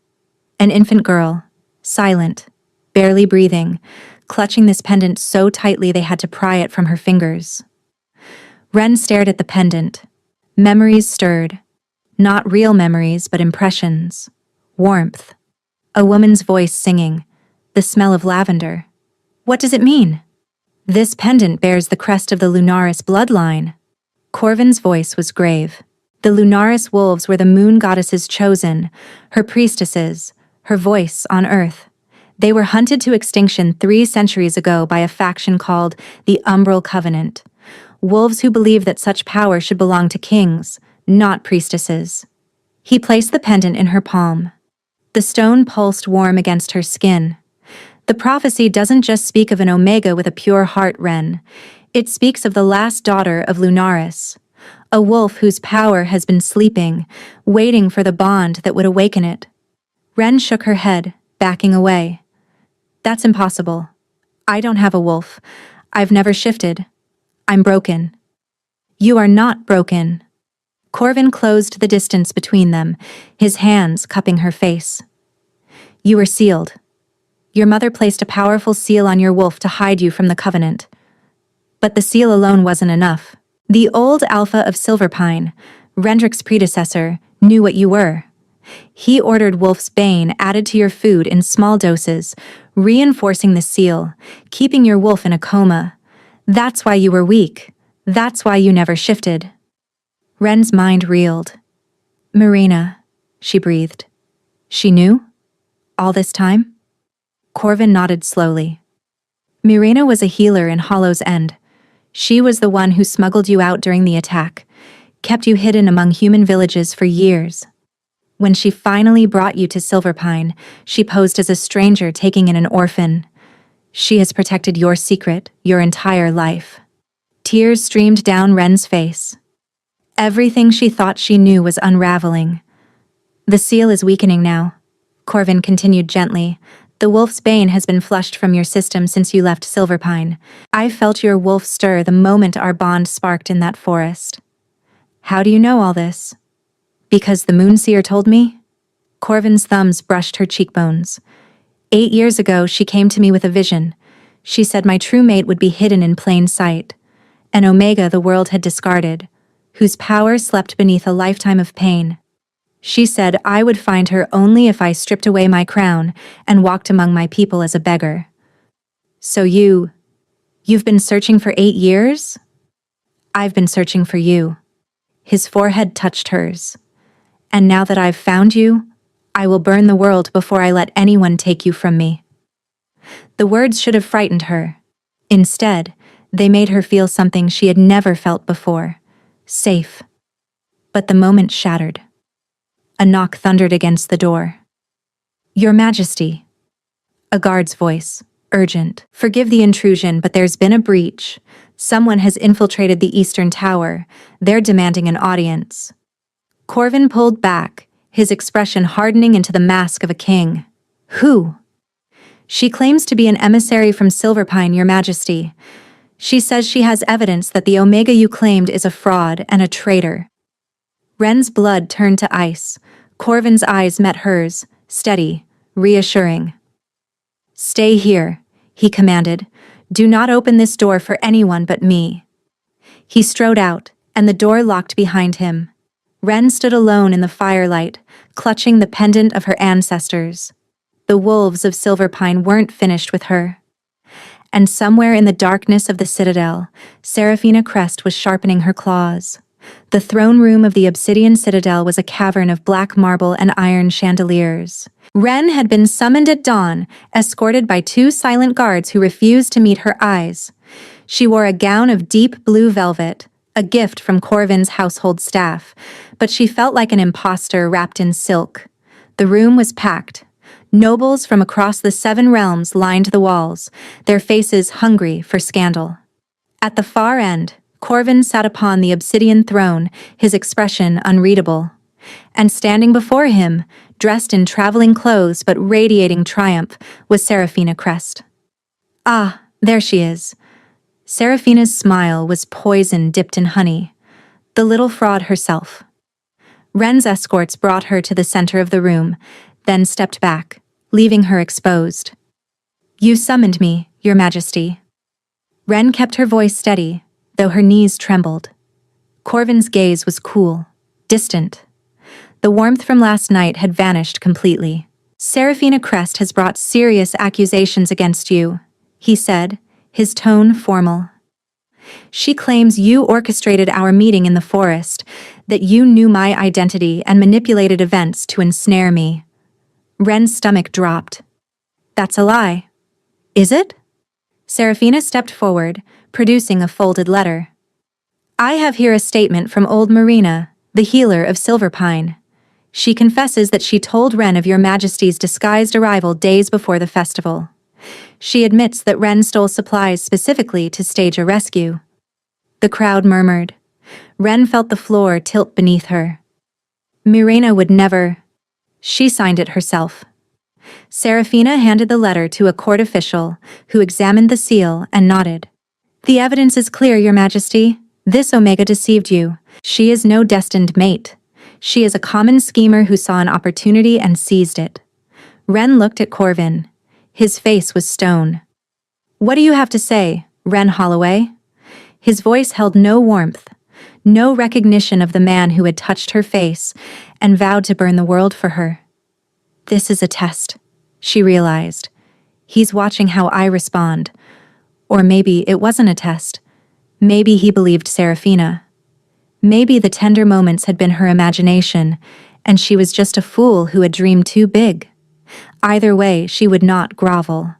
An infant girl, silent, barely breathing, clutching this pendant so tightly they had to pry it from her fingers. Ren stared at the pendant. Memories stirred. Not real memories, but impressions. Warmth. A woman's voice singing. The smell of lavender. What does it mean? This pendant bears the crest of the Lunaris bloodline. Corvin's voice was grave. The Lunaris wolves were the moon goddess's chosen, her priestesses, her voice on earth. They were hunted to extinction 3 centuries ago by a faction called the Umbral Covenant. Wolves who believed that such power should belong to kings, not priestesses. He placed the pendant in her palm. The stone pulsed warm against her skin. The prophecy doesn't just speak of an Omega with a pure heart, Ren. It speaks of the last daughter of Lunaris, a wolf whose power has been sleeping, waiting for the bond that would awaken it. Ren shook her head, backing away. That's impossible. I don't have a wolf. I've never shifted. I'm broken. You are not broken. Corvin closed the distance between them, his hands cupping her face. You were sealed. Your mother placed a powerful seal on your wolf to hide you from the Covenant. But the seal alone wasn't enough. The old Alpha of Silverpine, Rendrick's predecessor, knew what you were. He ordered Wolf's Bane added to your food in small doses, reinforcing the seal, keeping your wolf in a coma. That's why you were weak. That's why you never shifted. Ren's mind reeled. Marina, she breathed. She knew? All this time? Corvin nodded slowly. Marina was a healer in Hollow's End. She was the one who smuggled you out during the attack, kept you hidden among human villages for years. When she finally brought you to Silverpine, she posed as a stranger taking in an orphan. She has protected your secret your entire life. Tears streamed down Ren's face. Everything she thought she knew was unraveling. The seal is weakening now, Corvin continued gently. The wolf's bane has been flushed from your system since you left Silverpine. I felt your wolf stir the moment our bond sparked in that forest. How do you know all this? Because the Moonseer told me? Corvin's thumbs brushed her cheekbones. 8 years ago, she came to me with a vision. She said my true mate would be hidden in plain sight. An Omega the world had discarded, whose power slept beneath a lifetime of pain. She said I would find her only if I stripped away my crown and walked among my people as a beggar. So you You've been searching for 8 years? I've been searching for you. His forehead touched hers. And now that I've found you, I will burn the world before I let anyone take you from me. The words should have frightened her. Instead, they made her feel something she had never felt before. Safe. But the moment shattered. A knock thundered against the door. Your Majesty. A guard's voice, urgent. Forgive the intrusion, but there's been a breach. Someone has infiltrated the Eastern Tower. They're demanding an audience. Corvin pulled back, his expression hardening into the mask of a king. Who? She claims to be an emissary from Silverpine, Your Majesty. She says she has evidence that the Omega you claimed is a fraud and a traitor. Ren's blood turned to ice. Corvin's eyes met hers, steady, reassuring. Stay here, he commanded. Do not open this door for anyone but me. He strode out, and the door locked behind him. Ren stood alone in the firelight, clutching the pendant of her ancestors. The wolves of Silverpine weren't finished with her. And somewhere in the darkness of the citadel, Seraphina Crest was sharpening her claws. The throne room of the Obsidian Citadel was a cavern of black marble and iron chandeliers. Ren had been summoned at dawn, escorted by 2 silent guards who refused to meet her eyes. She wore a gown of deep blue velvet, a gift from Corvin's household staff, but she felt like an imposter wrapped in silk. The room was packed. Nobles from across the 7 realms lined the walls, their faces hungry for scandal. At the far end, Corvin sat upon the obsidian throne, his expression unreadable. And standing before him, dressed in traveling clothes but radiating triumph, was Seraphina Crest. Ah, there she is. Seraphina's smile was poison dipped in honey. The little fraud herself. Ren's escorts brought her to the center of the room, then stepped back, leaving her exposed. You summoned me, Your Majesty. Ren kept her voice steady, though her knees trembled. Corvin's gaze was cool, distant. The warmth from last night had vanished completely. Seraphina Crest has brought serious accusations against you, he said, his tone formal. She claims you orchestrated our meeting in the forest, that you knew my identity and manipulated events to ensnare me. Ren's stomach dropped. That's a lie. Is it? Seraphina stepped forward, producing a folded letter. I have here a statement from old Marina, the healer of Silverpine. She confesses that she told Ren of Your Majesty's disguised arrival days before the festival. She admits that Ren stole supplies specifically to stage a rescue. The crowd murmured. Ren felt the floor tilt beneath her. Marina would never. She signed it herself. Seraphina handed the letter to a court official, who examined the seal and nodded. The evidence is clear, Your Majesty. This Omega deceived you. She is no destined mate. She is a common schemer who saw an opportunity and seized it. Ren looked at Corvin. His face was stone. What do you have to say, Ren Holloway? His voice held no warmth, no recognition of the man who had touched her face and vowed to burn the world for her. This is a test, she realized. He's watching how I respond. Or maybe it wasn't a test. Maybe he believed Seraphina. Maybe the tender moments had been her imagination, and she was just a fool who had dreamed too big. Either way, she would not grovel.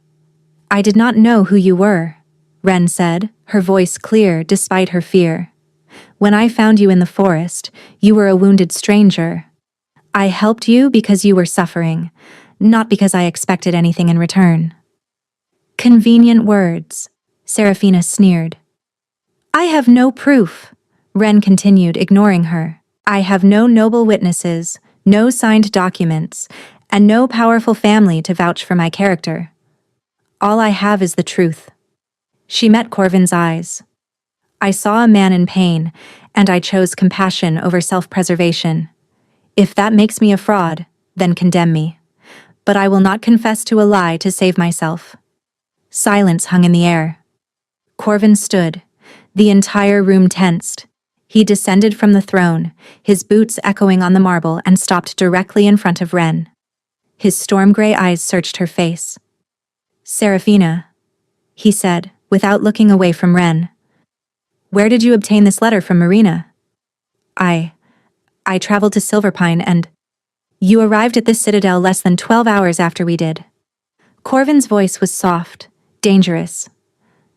I did not know who you were, Ren said, her voice clear despite her fear. When I found you in the forest, you were a wounded stranger. I helped you because you were suffering, not because I expected anything in return. Convenient words, Seraphina sneered. I have no proof, Ren continued, ignoring her. I have no noble witnesses, no signed documents, and no powerful family to vouch for my character. All I have is the truth. She met Corvin's eyes. I saw a man in pain, and I chose compassion over self-preservation. If that makes me a fraud, then condemn me. But I will not confess to a lie to save myself. Silence hung in the air. Corvin stood. The entire room tensed. He descended from the throne, his boots echoing on the marble, and stopped directly in front of Ren. His storm-gray eyes searched her face. Seraphina, he said, without looking away from Ren. "Where did you obtain this letter from Marina?" I traveled to Silverpine and— "You arrived at this citadel less than 12 hours after we did." Corvin's voice was soft, dangerous.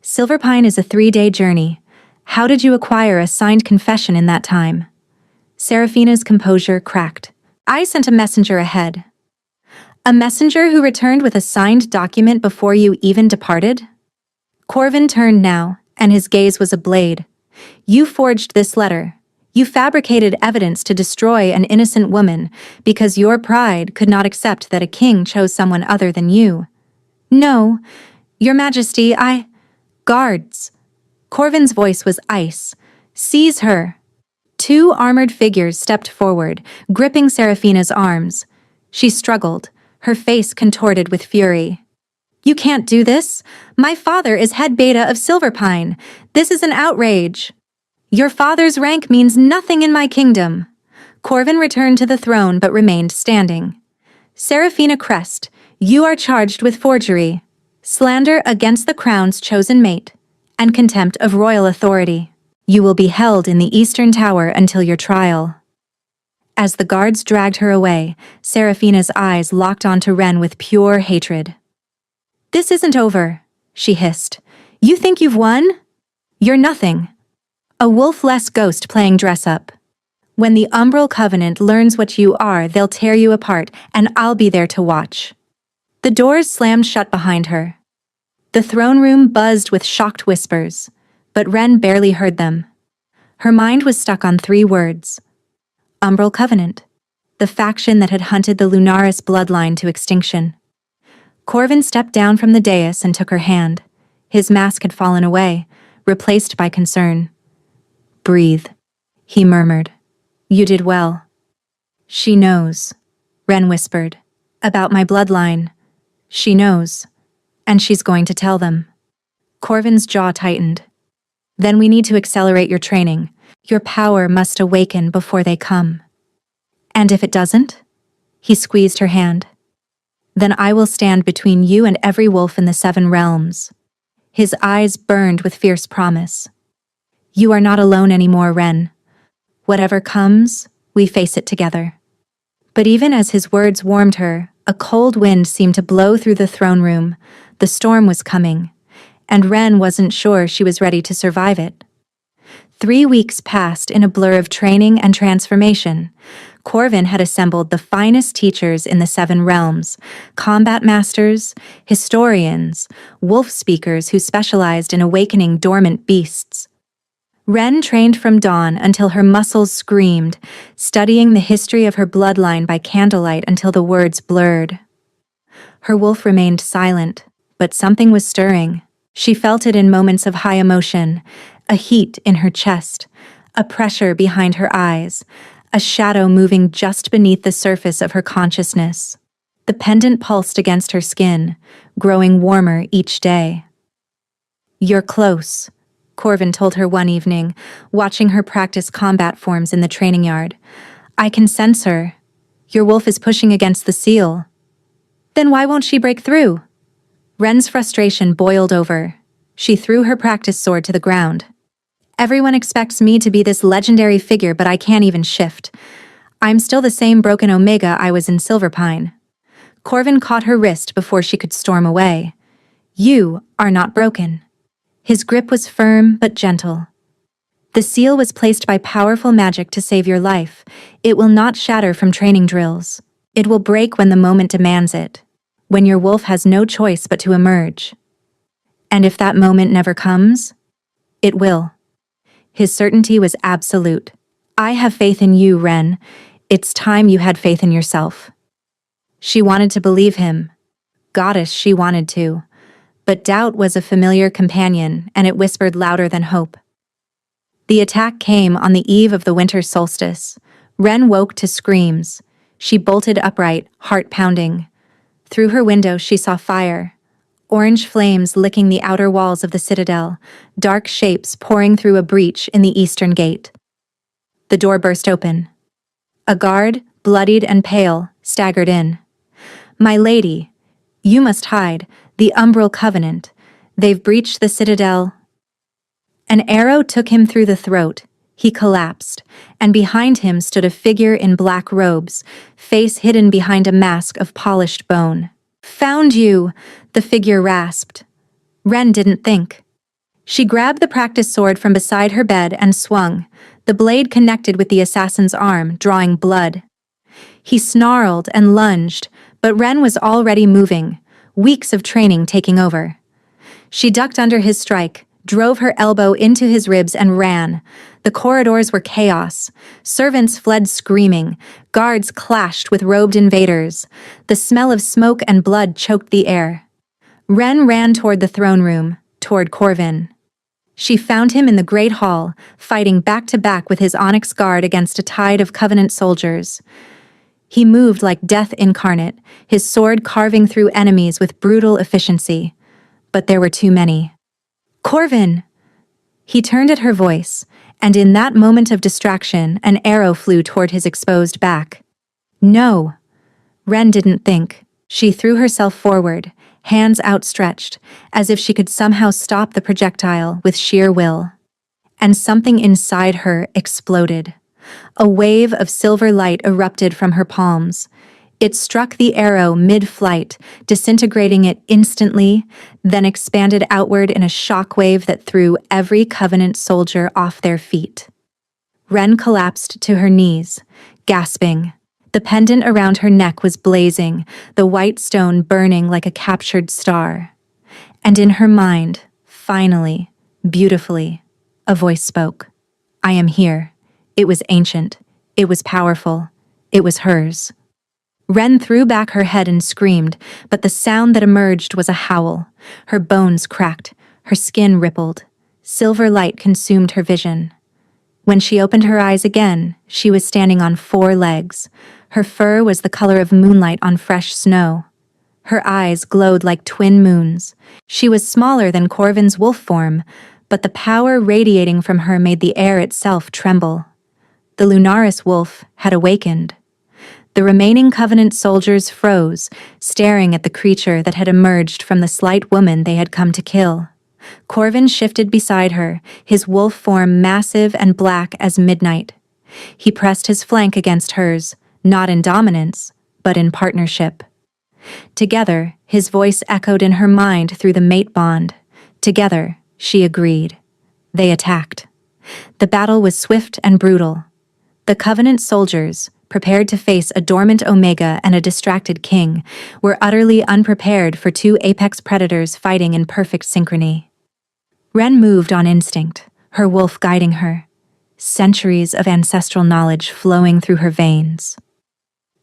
"Silverpine is a 3-day journey. How did you acquire a signed confession in that time?" Seraphina's composure cracked. "I sent a messenger ahead." "A messenger who returned with a signed document before you even departed?" Corvin turned now, and his gaze was a blade. "You forged this letter. You fabricated evidence to destroy an innocent woman because your pride could not accept that a king chose someone other than you." "No, Your Majesty, Guards!" Corvin's voice was ice. "Seize her!" 2 armored figures stepped forward, gripping Seraphina's arms. She struggled, her face contorted with fury. "You can't do this! My father is head beta of Silverpine. This is an outrage!" "Your father's rank means nothing in my kingdom." Corvin returned to the throne but remained standing. "Seraphina Crest, you are charged with forgery, slander against the crown's chosen mate, and contempt of royal authority. You will be held in the Eastern Tower until your trial." As the guards dragged her away, Seraphina's eyes locked onto Ren with pure hatred. "This isn't over," she hissed. "You think you've won? You're nothing. A wolf-less ghost playing dress-up. When the Umbral Covenant learns what you are, they'll tear you apart, and I'll be there to watch." The doors slammed shut behind her. The throne room buzzed with shocked whispers, but Ren barely heard them. Her mind was stuck on 3 words. Umbral Covenant, the faction that had hunted the Lunaris bloodline to extinction. Corvin stepped down from the dais and took her hand. His mask had fallen away, replaced by concern. "Breathe," he murmured. "You did well." "She knows," Ren whispered. "About my bloodline. She knows. And she's going to tell them." Corvin's jaw tightened. "Then we need to accelerate your training. Your power must awaken before they come." "And if it doesn't?" He squeezed her hand. "Then I will stand between you and every wolf in the 7 realms." His eyes burned with fierce promise. "You are not alone anymore, Ren. Whatever comes, we face it together." But even as his words warmed her, a cold wind seemed to blow through the throne room. The storm was coming, and Ren wasn't sure she was ready to survive it. 3 weeks passed in a blur of training and transformation. Corvin had assembled the finest teachers in the 7 realms, combat masters, historians, wolf speakers who specialized in awakening dormant beasts. Ren trained from dawn until her muscles screamed, studying the history of her bloodline by candlelight until the words blurred. Her wolf remained silent, but something was stirring. She felt it in moments of high emotion, a heat in her chest, a pressure behind her eyes, a shadow moving just beneath the surface of her consciousness. The pendant pulsed against her skin, growing warmer each day. "You're close," Corvin told her one evening, watching her practice combat forms in the training yard. "I can sense her. Your wolf is pushing against the seal." "Then why won't she break through?" Ren's frustration boiled over. She threw her practice sword to the ground. "Everyone expects me to be this legendary figure, but I can't even shift. I'm still the same broken Omega I was in Silverpine." Corvin caught her wrist before she could storm away. "You are not broken." His grip was firm but gentle. "The seal was placed by powerful magic to save your life. It will not shatter from training drills. It will break when the moment demands it, when your wolf has no choice but to emerge. And if that moment never comes, it will." His certainty was absolute. "I have faith in you, Ren. It's time you had faith in yourself." She wanted to believe him. Goddess, she wanted to. But doubt was a familiar companion, and it whispered louder than hope. The attack came on the eve of the winter solstice. Ren woke to screams. She bolted upright, heart pounding. Through her window she saw fire. Orange flames licking the outer walls of the citadel, dark shapes pouring through a breach in the eastern gate. The door burst open. A guard, bloodied and pale, staggered in. "My lady, you must hide. The Umbral Covenant. They've breached the citadel. An arrow took him through the throat. He collapsed, and behind him stood a figure in black robes, face hidden behind a mask of polished bone. "Found you!" the figure rasped. Ren didn't think. She grabbed the practice sword from beside her bed and swung. The blade connected with the assassin's arm, drawing blood. He snarled and lunged, but Ren was already moving, weeks of training taking over. She ducked under his strike, drove her elbow into his ribs and ran. The corridors were chaos. Servants fled screaming. Guards clashed with robed invaders. The smell of smoke and blood choked the air. Ren ran toward the throne room, toward Corvin. She found him in the Great Hall, fighting back-to-back with his onyx guard against a tide of Covenant soldiers. He moved like death incarnate, his sword carving through enemies with brutal efficiency. But there were too many. "Corvin!" He turned at her voice, and in that moment of distraction, an arrow flew toward his exposed back. "No!" Ren didn't think. She threw herself forward, hands outstretched, as if she could somehow stop the projectile with sheer will. And something inside her exploded. A wave of silver light erupted from her palms. It struck the arrow mid-flight, disintegrating it instantly, then expanded outward in a shockwave that threw every Covenant soldier off their feet. Ren collapsed to her knees, gasping. The pendant around her neck was blazing, the white stone burning like a captured star. And in her mind, finally, beautifully, a voice spoke. "I am here." It was ancient. It was powerful. It was hers. Ren threw back her head and screamed, but the sound that emerged was a howl. Her bones cracked, her skin rippled. Silver light consumed her vision. When she opened her eyes again, she was standing on 4 legs. Her fur was the color of moonlight on fresh snow. Her eyes glowed like twin moons. She was smaller than Corvin's wolf form, but the power radiating from her made the air itself tremble. The Lunaris wolf had awakened. The remaining Covenant soldiers froze, staring at the creature that had emerged from the slight woman they had come to kill. Corvin shifted beside her, his wolf form massive and black as midnight. He pressed his flank against hers, not in dominance, but in partnership. Together, his voice echoed in her mind through the mate bond. Together, she agreed. They attacked. The battle was swift and brutal. The Covenant soldiers, prepared to face a dormant Omega and a distracted king, were utterly unprepared for 2 apex predators fighting in perfect synchrony. Ren moved on instinct, her wolf guiding her, centuries of ancestral knowledge flowing through her veins.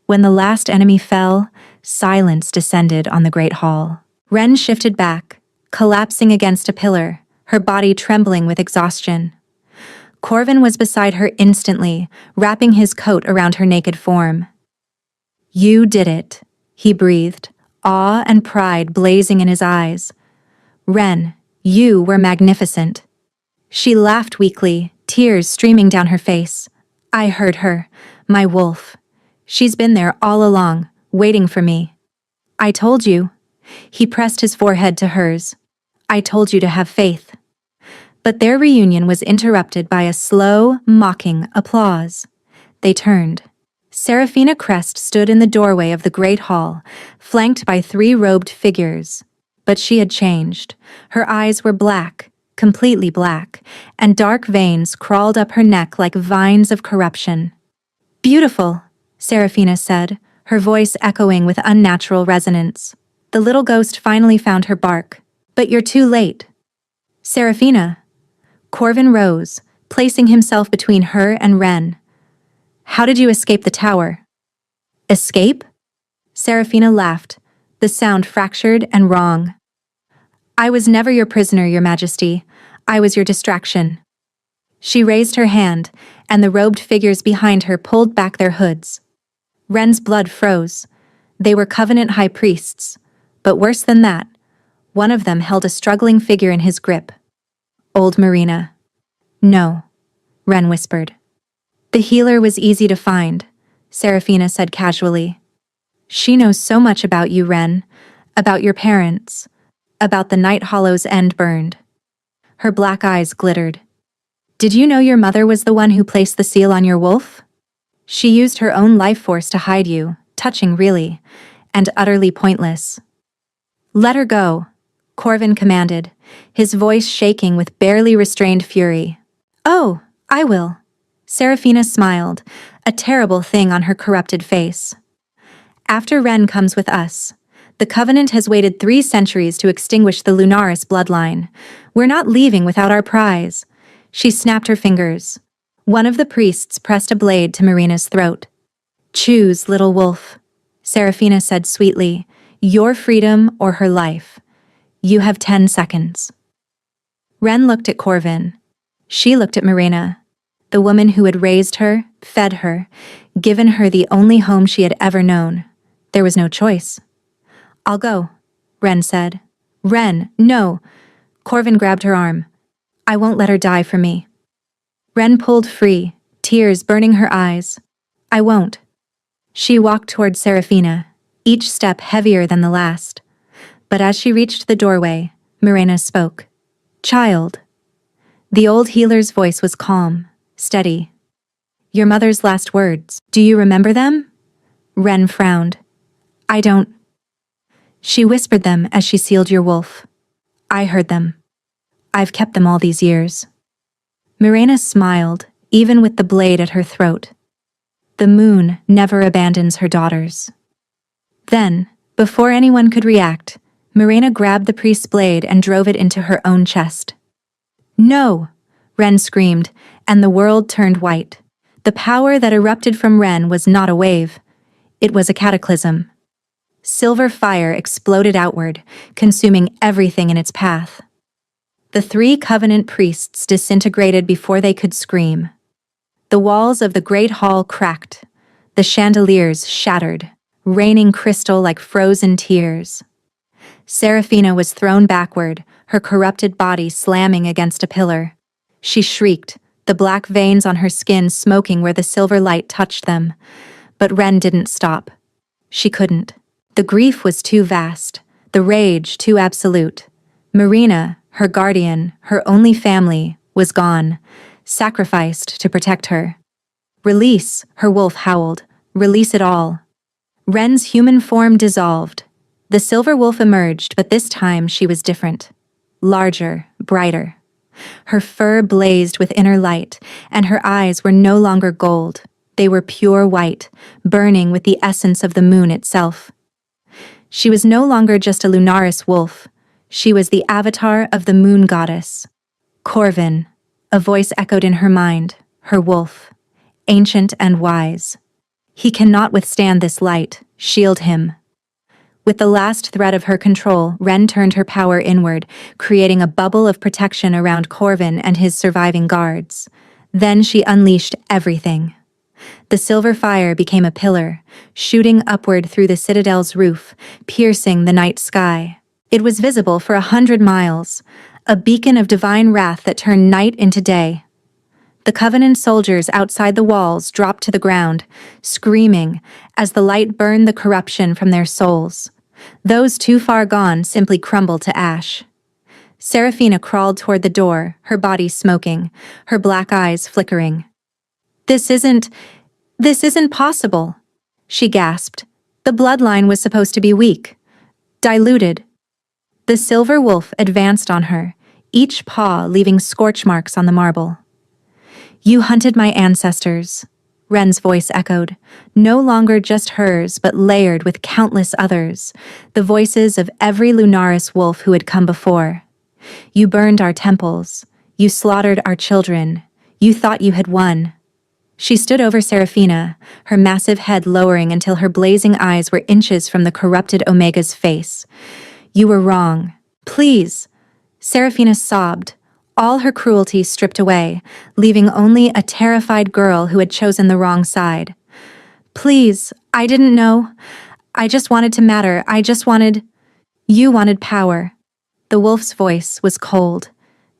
When the last enemy fell, silence descended on the Great Hall. Ren shifted back, collapsing against a pillar, her body trembling with exhaustion. Corvin was beside her instantly, wrapping his coat around her naked form. "You did it," he breathed, awe and pride blazing in his eyes. "Ren, you were magnificent." She laughed weakly, tears streaming down her face. "I heard her, my wolf. She's been there all along, waiting for me." "I told you." He pressed his forehead to hers. "I told you to have faith." But their reunion was interrupted by a slow, mocking applause. They turned. Seraphina Crest stood in the doorway of the Great Hall, flanked by 3 robed figures. But she had changed. Her eyes were black, completely black, and dark veins crawled up her neck like vines of corruption. "Beautiful," Seraphina said, her voice echoing with unnatural resonance. The little ghost finally found her bark. "But you're too late." "Seraphina." Corvin rose, placing himself between her and Ren. "How did you escape the tower?" "Escape?" Seraphina laughed, the sound fractured and wrong. "I was never your prisoner, Your Majesty. I was your distraction." She raised her hand, and the robed figures behind her pulled back their hoods. Ren's blood froze. They were Covenant high priests, but worse than that, one of them held a struggling figure in his grip. Old Marina. "No," Ren whispered. "The healer was easy to find," Seraphina said casually. "She knows so much about you, Ren, about your parents, About the night Hollow's end burned. Her black eyes glittered. Did you know your mother was the one who placed the seal on your wolf? She used her own life force to hide you, touching really, and utterly pointless. Let her go, Corvin commanded, his voice shaking with barely restrained fury. Oh, I will. Seraphina smiled, a terrible thing on her corrupted face. After Ren comes with us. The Covenant has waited 3 centuries to extinguish the Lunaris bloodline. We're not leaving without our prize. She snapped her fingers. One of the priests pressed a blade to Marina's throat. Choose, little wolf, Seraphina said sweetly, your freedom or her life. You have 10 seconds. Ren looked at Corvin. She looked at Marina, the woman who had raised her, fed her, given her the only home she had ever known. There was no choice. I'll go, Ren said. Ren, no. Corvin grabbed her arm. I won't let her die for me. Ren pulled free, tears burning her eyes. I won't. She walked toward Seraphina, each step heavier than the last. But as she reached the doorway, Marina spoke. Child. The old healer's voice was calm, steady. Your mother's last words, do you remember them? Ren frowned. I don't. She whispered them as she sealed your wolf. I heard them. I've kept them all these years. Marina smiled, even with the blade at her throat. The moon never abandons her daughters. Then, before anyone could react, Marina grabbed the priest's blade and drove it into her own chest. No! Ren screamed, and the world turned white. The power that erupted from Ren was not a wave. It was a cataclysm. Silver fire exploded outward, consuming everything in its path. The 3 Covenant priests disintegrated before they could scream. The walls of the great hall cracked. The chandeliers shattered, raining crystal like frozen tears. Seraphina was thrown backward, her corrupted body slamming against a pillar. She shrieked, the black veins on her skin smoking where the silver light touched them. But Ren didn't stop. She couldn't. The grief was too vast, the rage too absolute. Marina, her guardian, her only family, was gone, sacrificed to protect her. Release, her wolf howled. Release it all. Ren's human form dissolved. The silver wolf emerged, but this time she was different. Larger, brighter. Her fur blazed with inner light, and her eyes were no longer gold. They were pure white, burning with the essence of the moon itself. She was no longer just a Lunaris wolf. She was the avatar of the moon goddess. Corvin, a voice echoed in her mind, her wolf, ancient and wise. He cannot withstand this light, shield him. With the last thread of her control, Ren turned her power inward, creating a bubble of protection around Corvin and his surviving guards. Then she unleashed everything. The silver fire became a pillar, shooting upward through the citadel's roof, piercing the night sky. It was visible for 100 miles, a beacon of divine wrath that turned night into day. The Covenant soldiers outside the walls dropped to the ground, screaming, as the light burned the corruption from their souls. Those too far gone simply crumbled to ash. Seraphina crawled toward the door, her body smoking, her black eyes flickering. This isn't possible, she gasped. The bloodline was supposed to be weak, diluted. The silver wolf advanced on her, each paw leaving scorch marks on the marble. You hunted my ancestors, Ren's voice echoed, no longer just hers but layered with countless others, the voices of every Lunaris wolf who had come before. You burned our temples, you slaughtered our children, you thought you had won. She stood over Seraphina, her massive head lowering until her blazing eyes were inches from the corrupted Omega's face. You were wrong. Please. Seraphina sobbed, all her cruelty stripped away, leaving only a terrified girl who had chosen the wrong side. Please, I didn't know. I just wanted to matter. You wanted power. The wolf's voice was cold.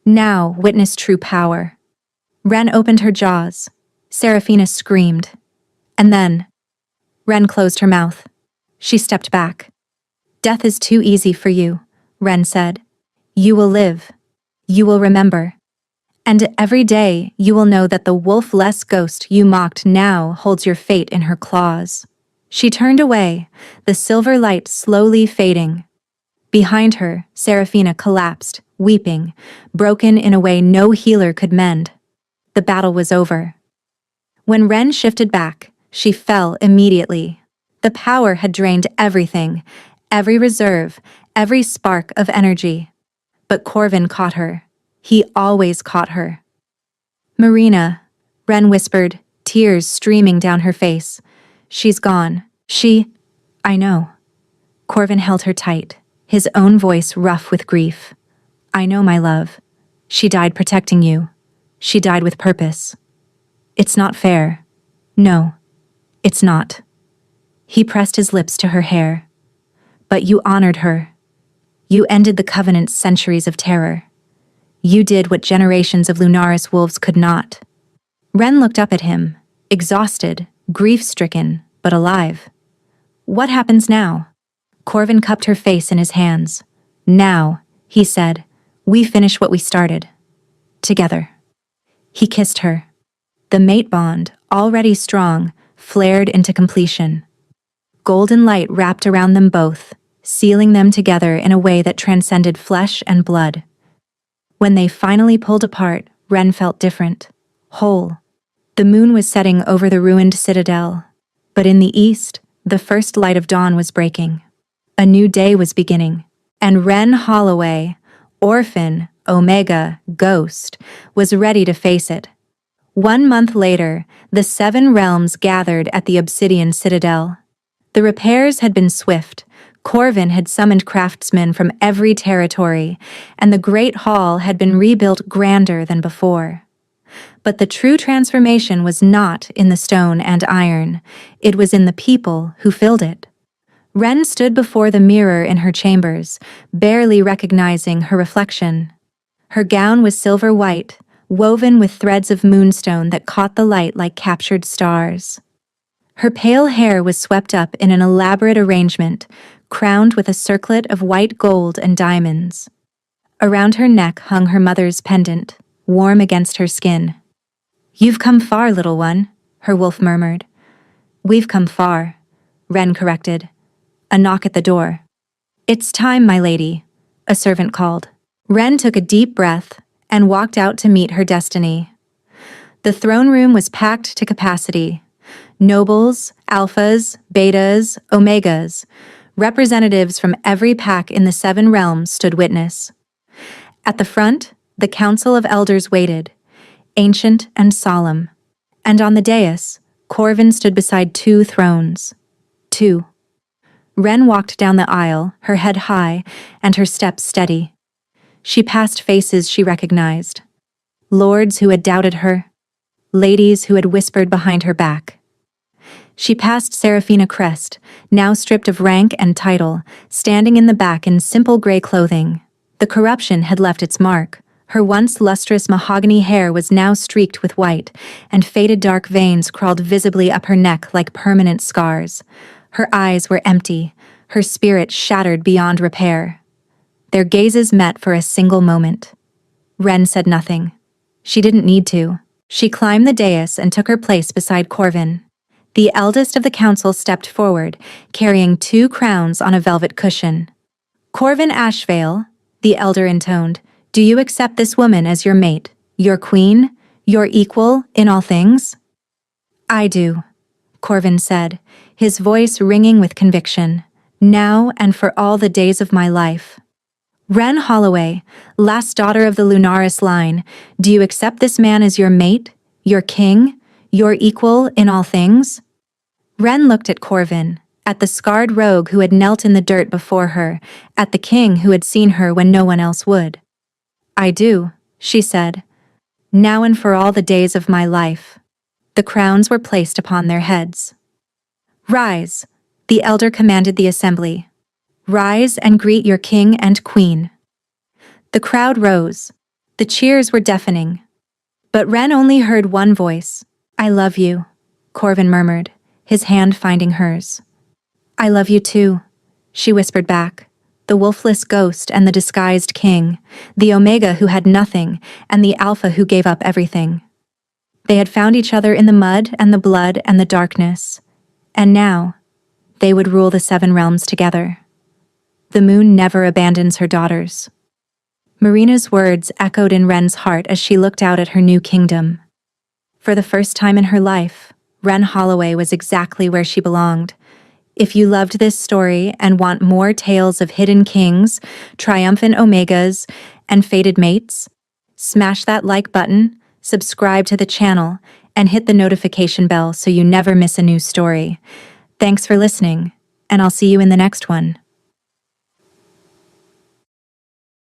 Now witness true power. Ren opened her jaws. Seraphina screamed. And then, Ren closed her mouth. She stepped back. Death is too easy for you, Ren said. You will live. You will remember. And every day you will know that the wolf-less ghost you mocked now holds your fate in her claws. She turned away, the silver light slowly fading. Behind her, Serafina collapsed, weeping, broken in a way no healer could mend. The battle was over. When Ren shifted back, she fell immediately. The power had drained everything, every reserve, every spark of energy. But Corvin caught her. He always caught her. Marina, Ren whispered, tears streaming down her face. She's gone. I know. Corvin held her tight, his own voice rough with grief. I know, my love. She died protecting you. She died with purpose. It's not fair. No, it's not. He pressed his lips to her hair. But you honored her. You ended the Covenant's centuries of terror. You did what generations of Lunaris wolves could not. Ren looked up at him, exhausted, grief-stricken, but alive. What happens now? Corvin cupped her face in his hands. Now, he said, we finish what we started. Together. He kissed her. The mate bond, already strong, flared into completion. Golden light wrapped around them both, sealing them together in a way that transcended flesh and blood. When they finally pulled apart, Ren felt different, whole. The moon was setting over the ruined citadel, but in the east, the first light of dawn was breaking. A new day was beginning, and Ren Holloway, orphan, Omega, ghost, was ready to face it. 1 month later, the 7 realms gathered at the Obsidian Citadel. The repairs had been swift. Corvin had summoned craftsmen from every territory, and the Great Hall had been rebuilt grander than before. But the true transformation was not in the stone and iron. It was in the people who filled it. Ren stood before the mirror in her chambers, barely recognizing her reflection. Her gown was silver white, woven with threads of moonstone that caught the light like captured stars. Her pale hair was swept up in an elaborate arrangement, crowned with a circlet of white gold and diamonds. Around her neck hung her mother's pendant, warm against her skin. You've come far, little one, her wolf murmured. We've come far, Ren corrected. A knock at the door. It's time, my lady, a servant called. Ren took a deep breath and walked out to meet her destiny. The throne room was packed to capacity. Nobles, alphas, betas, omegas, representatives from every pack in the 7 realms stood witness. At the front, the Council of Elders waited, ancient and solemn. And on the dais, Corvin stood beside 2 thrones. 2. Ren walked down the aisle, her head high and her steps steady. She passed faces she recognized. Lords who had doubted her. Ladies who had whispered behind her back. She passed Serafina Crest, now stripped of rank and title, standing in the back in simple gray clothing. The corruption had left its mark. Her once lustrous mahogany hair was now streaked with white, and faded dark veins crawled visibly up her neck like permanent scars. Her eyes were empty, her spirit shattered beyond repair. Their gazes met for a single moment. Ren said nothing. She didn't need to. She climbed the dais and took her place beside Corvin. The eldest of the council stepped forward, carrying 2 crowns on a velvet cushion. Corvin Ashvale, the elder intoned, do you accept this woman as your mate, your queen, your equal in all things? I do, Corvin said, his voice ringing with conviction. Now and for all the days of my life. Ren Holloway, last daughter of the Lunaris line, do you accept this man as your mate, your king, your equal in all things? Ren looked at Corvin, at the scarred rogue who had knelt in the dirt before her, at the king who had seen her when no one else would. I do, she said, now and for all the days of my life. The crowns were placed upon their heads. Rise, the elder commanded the assembly. Rise and greet your king and queen. The crowd rose. The cheers were deafening. But Ren only heard one voice. I love you, Corvin murmured, his hand finding hers. I love you too, she whispered back, The wolfless ghost and the disguised king, the Omega who had nothing, and the Alpha who gave up everything. They had found each other in the mud and the blood and the darkness, and now they would rule the 7 realms together. The moon never abandons her daughters. Marina's words echoed in Ren's heart as she looked out at her new kingdom. For the first time in her life, Ren Holloway was exactly where she belonged. If you loved this story and want more tales of hidden kings, triumphant omegas, and fated mates, smash that like button, subscribe to the channel, and hit the notification bell so you never miss a new story. Thanks for listening, and I'll see you in the next one.